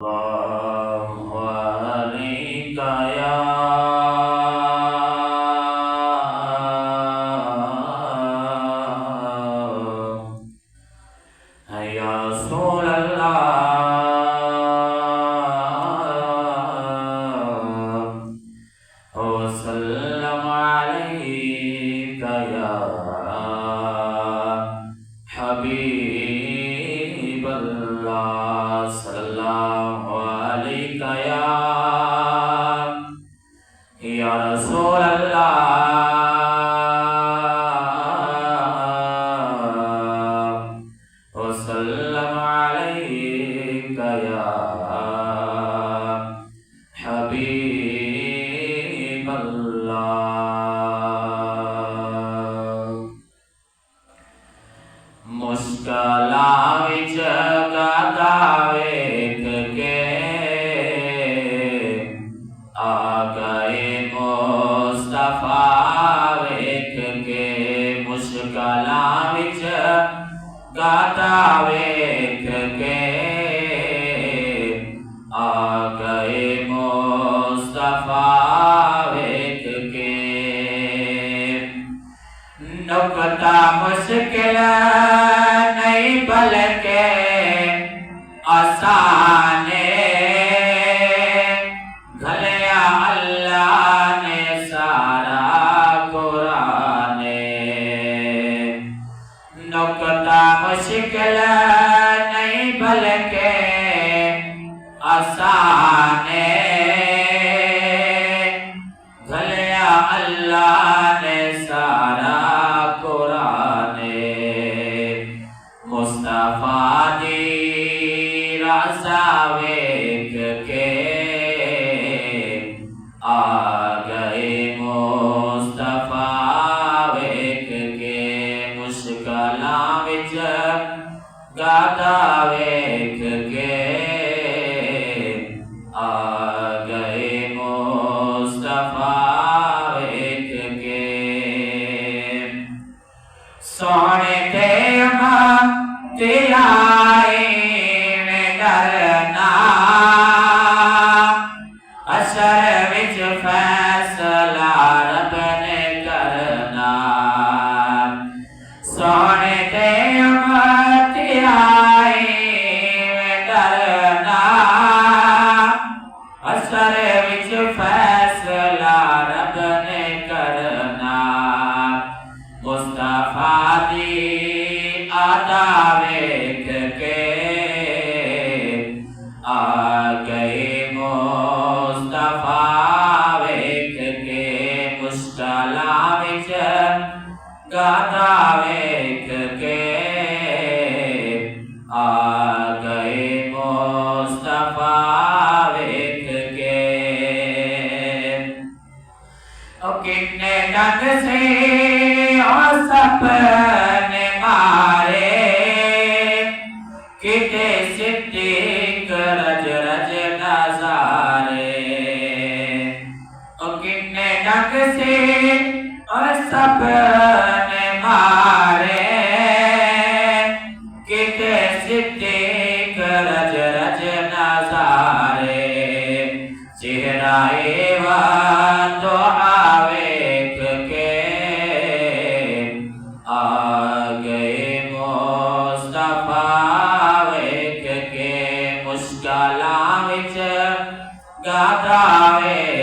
الله عليك يا رسول الله وسلم عليك يا حبيب الله صلى الله عليك يا رسول الله وسلم عليك يا حبيب الله مشکلاں وچ گاتا ویکھ کے آ گئے مصطفیٰ ویکھ کے مشکلاں وچ گاتا ویکھ کے آ گئے مصطفیٰ ویکھ کے نکتا مشکل نہیں بلکہ آسان گھلیا اللہ نے سارا قرآن نکتا مشکل نہیں بلکہ آسان گھلیا اللہ نے سارا مصطفیٰ دی رضا ویکھ کے آ گئے مصطفیٰ ویکھ کے مشکلاں وچ گاتا ویکھ کے آ گئے مصطفیٰ ویکھ کے سونے تے ڈرنا اثر وچ فیصلہ رب نے کرنا سونے تے امتی آئی ڈرنا اثر وچ فیصلہ رب نے کرنا مصطفیٰ دی آتا ویکھ کے آ گئے مصطفیٰ ویکھ کے مشکلاں وچ گاتا ویکھ کے آ گئے مصطفیٰ ویکھ کے او کنے ڈنگ سے سپنے مارے کتے صدیق رج رج نظارے او کنے ڈنگ سے سپنے مارے کتے صدیق رج رج نظارے چہرہ وضحا ویکھ کے آ گئے مصطفیٰ ویکھ کے مشکلاں وچ گاتا ویکھ